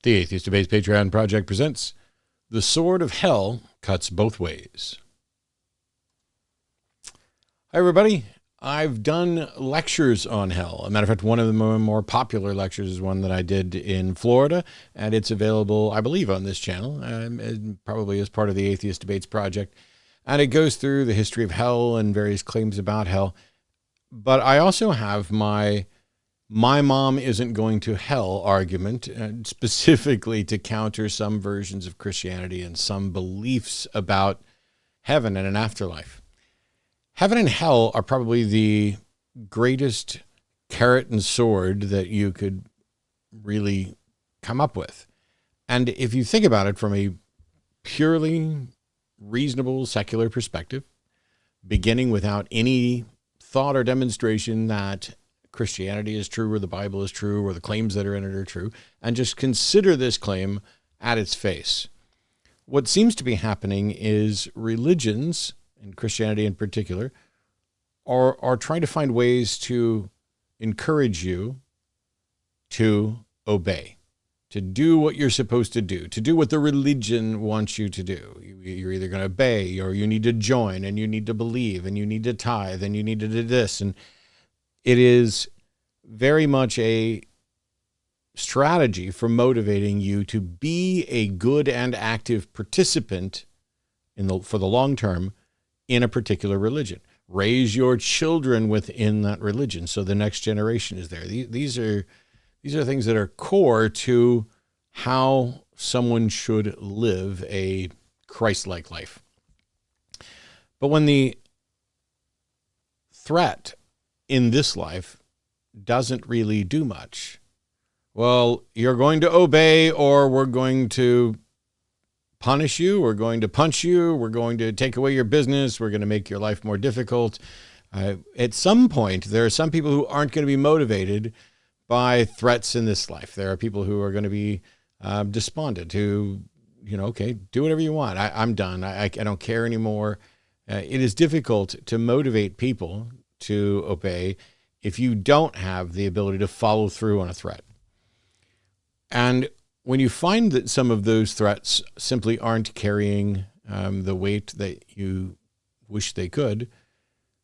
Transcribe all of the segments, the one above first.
The Atheist Debates Patreon project presents The Sword of Hell Cuts Both Ways. Hi, everybody. I've done lectures on hell. As a matter of fact, one of the more popular lectures is one that I did in Florida, and it's available, I believe, on this channel, and probably as part of the Atheist Debates project. And it goes through the history of hell and various claims about hell. But I also have my mom isn't going to hell argument, specifically to counter some versions of Christianity and some beliefs about heaven and an afterlife. Heaven and hell are probably the greatest carrot and sword that you could really come up with. And if you think about it from a purely reasonable secular perspective, beginning without any thought or demonstration that Christianity is true or the Bible is true or the claims that are in it are true, and just consider this claim at its face. What seems to be happening is religions, and Christianity in particular, are trying to find ways to encourage you to obey, to do what you're supposed to do what the religion wants you to do. You're either going to obey, or you need to join, and you need to believe, and you need to tithe, and you need to do this. And it is very much a strategy for motivating you to be a good and active participant for the long term in a particular religion. Raise your children within that religion so the next generation is there. These are things that are core to how someone should live a Christ-like life. But when the threat in this life doesn't really do much, well, you're going to obey, or we're going to punish you, we're going to punch you, we're going to take away your business, we're going to make your life more difficult. At some point, there are some people who aren't going to be motivated by threats in this life. There are people who are going to be despondent, who, okay, do whatever you want. I'm done. I don't care anymore. It is difficult to motivate people to obey if you don't have the ability to follow through on a threat. And when you find that some of those threats simply aren't carrying the weight that you wish they could,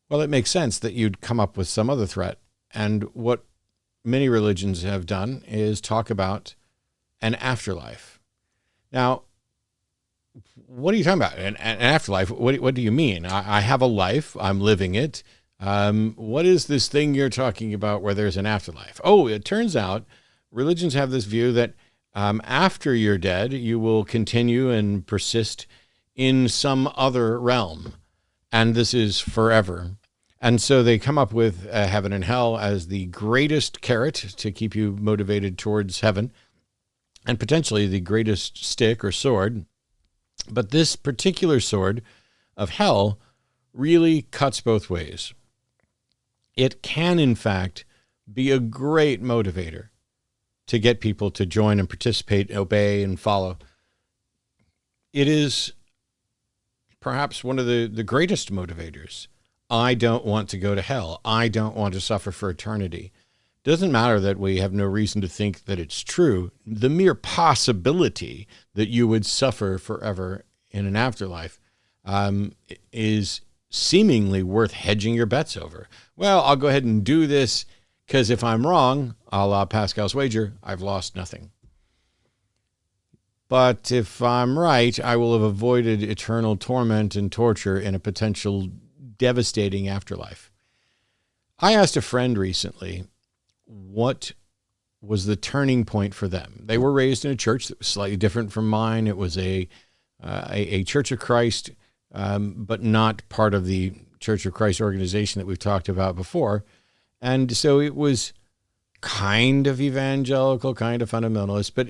well, it makes sense that you'd come up with some other threat. And what many religions have done is talk about an afterlife. Now, what are you talking about? An afterlife? What do you mean? I have a life. I'm living it. What is this thing you're talking about where there's an afterlife? Oh, it turns out religions have this view that after you're dead, you will continue and persist in some other realm, and this is forever. And so they come up with heaven and hell as the greatest carrot to keep you motivated towards heaven, and potentially the greatest stick or sword. But this particular sword of hell really cuts both ways. It can, in fact, be a great motivator to get people to join and participate, obey, and follow. It is perhaps one of the greatest motivators. I don't want to go to hell. I don't want to suffer for eternity. It doesn't matter that we have no reason to think that it's true. The mere possibility that you would suffer forever in an afterlife is seemingly worth hedging your bets over. Well, I'll go ahead and do this, because if I'm wrong, a la Pascal's wager, I've lost nothing. But if I'm right, I will have avoided eternal torment and torture in a potential devastating afterlife. I asked a friend recently what was the turning point for them. They were raised in a church that was slightly different from mine. It was a Church of Christ, but not part of the Church of Christ organization that we've talked about before. And so it was kind of evangelical, kind of fundamentalist, but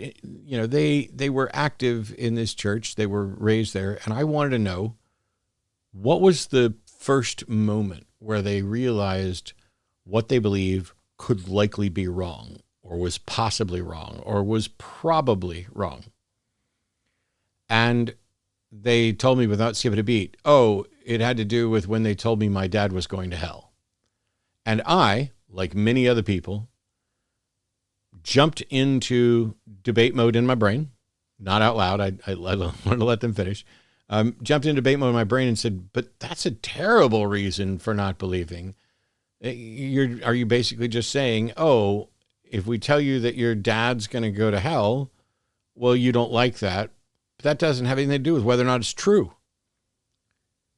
they were active in this church. They were raised there, and I wanted to know, what was the first moment where they realized what they believe could likely be wrong, or was possibly wrong, or was probably wrong? And they told me without skipping a beat, oh, it had to do with when they told me my dad was going to hell. And I, like many other people, jumped into debate mode in my brain, not out loud. I wanted to let them finish. Jumped into debate mode in my brain and said, but that's a terrible reason for not believing. Are you basically just saying, oh, if we tell you that your dad's going to go to hell, well, you don't like that. But that doesn't have anything to do with whether or not it's true.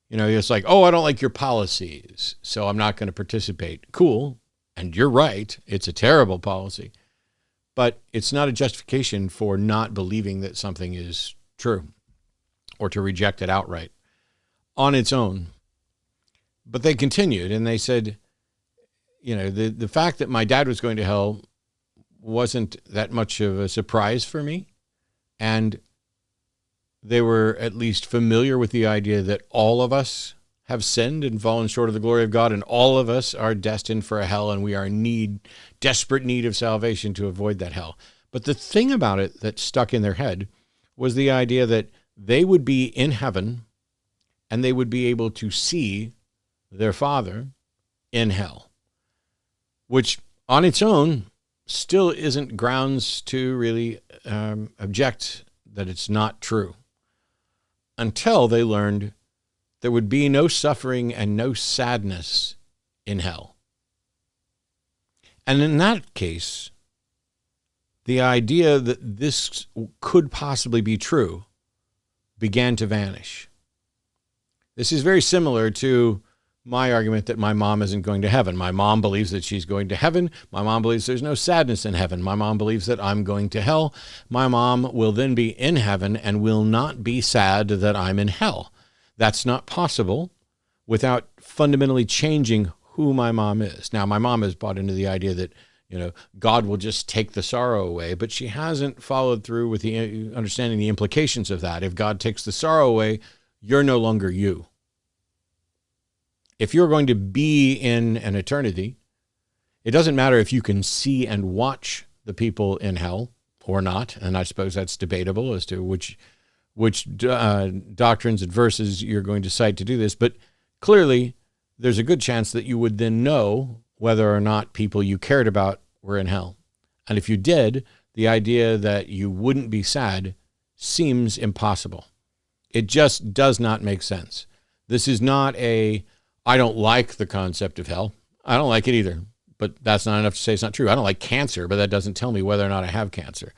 It's like, oh, I don't like your policies, so I'm not going to participate. Cool. And you're right. It's a terrible policy. But it's not a justification for not believing that something is true or to reject it outright on its own. But they continued and they said, the fact that my dad was going to hell wasn't that much of a surprise for me. And they were at least familiar with the idea that all of us have sinned and fallen short of the glory of God, and all of us are destined for a hell, and we are in desperate need of salvation to avoid that hell. But the thing about it that stuck in their head was the idea that they would be in heaven and they would be able to see their Father in hell, which on its own still isn't grounds to really object that it's not true, until they learned there would be no suffering and no sadness in hell. And in that case, the idea that this could possibly be true began to vanish. This is very similar to my argument that my mom isn't going to heaven. My mom believes that she's going to heaven. My mom believes there's no sadness in heaven. My mom believes that I'm going to hell. My mom will then be in heaven and will not be sad that I'm in hell. That's not possible without fundamentally changing who my mom is. Now, my mom has bought into the idea that, God will just take the sorrow away, but she hasn't followed through with the understanding the implications of that. If God takes the sorrow away, you're no longer you. If you're going to be in an eternity, it doesn't matter if you can see and watch the people in hell or not, and I suppose that's debatable as to which doctrines and verses you're going to cite to do this, but clearly there's a good chance that you would then know whether or not people you cared about were in hell. And if you did, the idea that you wouldn't be sad seems impossible. It just does not make sense. This is not I don't like the concept of hell. I don't like it either, but that's not enough to say it's not true. I don't like cancer, but that doesn't tell me whether or not I have cancer.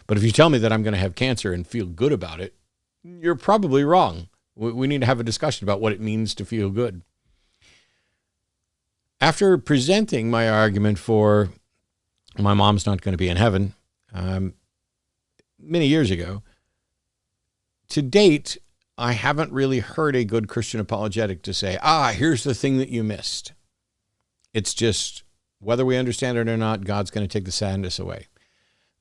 But if you tell me that I'm going to have cancer and feel good about it, you're probably wrong. We need to have a discussion about what it means to feel good. After presenting my argument for my mom's not going to be in heaven many years ago, to date, I haven't really heard a good Christian apologetic to say, here's the thing that you missed. It's just, whether we understand it or not, God's going to take the sadness away.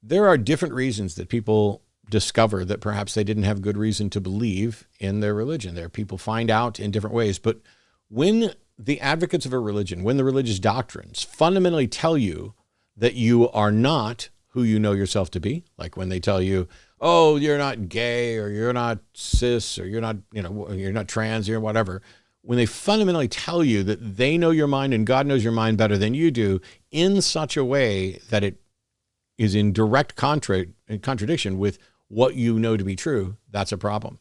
There are different reasons that people discover that perhaps they didn't have good reason to believe in their religion. People find out in different ways. But when the advocates of a religion, when the religious doctrines fundamentally tell you that you are not who you know yourself to be, like when they tell you, oh, you're not gay, or you're not cis, or you're not, you're not trans, or whatever. When they fundamentally tell you that they know your mind and God knows your mind better than you do in such a way that it is in direct contradiction with what you know to be true, that's a problem.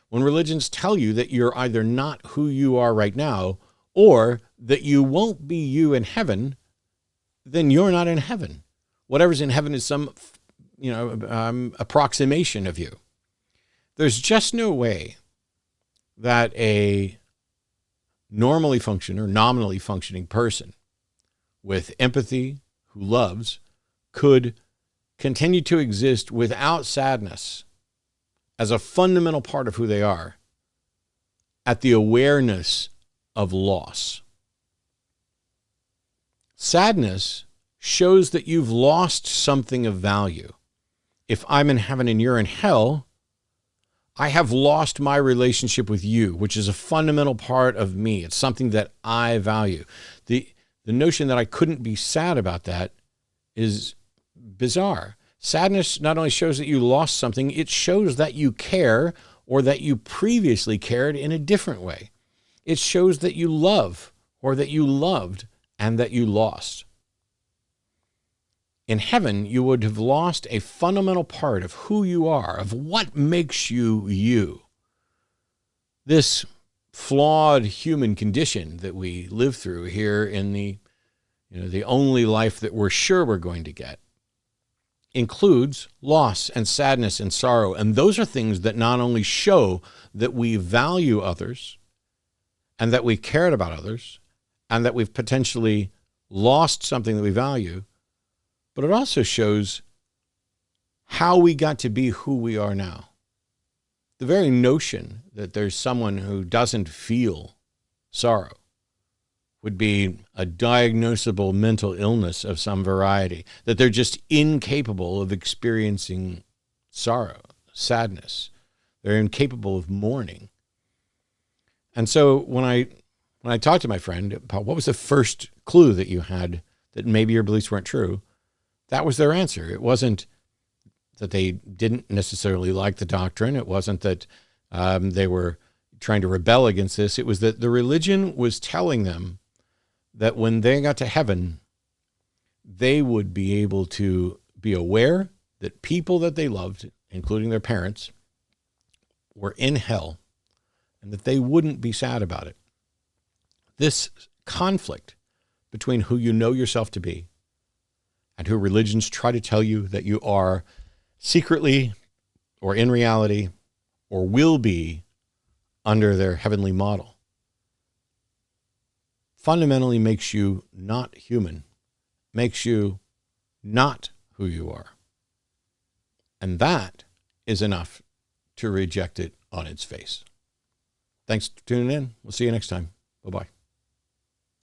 When religions tell you that you're either not who you are right now, or that you won't be you in heaven, then you're not in heaven. Whatever's in heaven is some approximation of you. There's just no way that a normally functioning or nominally functioning person with empathy who loves could continue to exist without sadness as a fundamental part of who they are at the awareness of loss. Sadness shows that you've lost something of value. If I'm in heaven and you're in hell, I have lost my relationship with you, which is a fundamental part of me. It's something that I value. The notion that I couldn't be sad about that is bizarre. Sadness not only shows that you lost something, it shows that you care, or that you previously cared in a different way. It shows that you love, or that you loved and that you lost. In heaven, you would have lost a fundamental part of who you are, of what makes you you. This flawed human condition that we live through here in the only life that we're sure we're going to get includes loss and sadness and sorrow. And those are things that not only show that we value others and that we cared about others and that we've potentially lost something that we value, but it also shows how we got to be who we are now. The very notion that there's someone who doesn't feel sorrow would be a diagnosable mental illness of some variety, that they're just incapable of experiencing sorrow, sadness. They're incapable of mourning. And so when I talked to my friend about what was the first clue that you had that maybe your beliefs weren't true, that was their answer. It wasn't that they didn't necessarily like the doctrine. It wasn't that they were trying to rebel against this. It was that the religion was telling them that when they got to heaven, they would be able to be aware that people that they loved, including their parents, were in hell and that they wouldn't be sad about it. This conflict between who you know yourself to be and who religions try to tell you that you are secretly or in reality or will be under their heavenly model fundamentally makes you not human, makes you not who you are. And that is enough to reject it on its face. Thanks for tuning in. We'll see you next time. Bye-bye.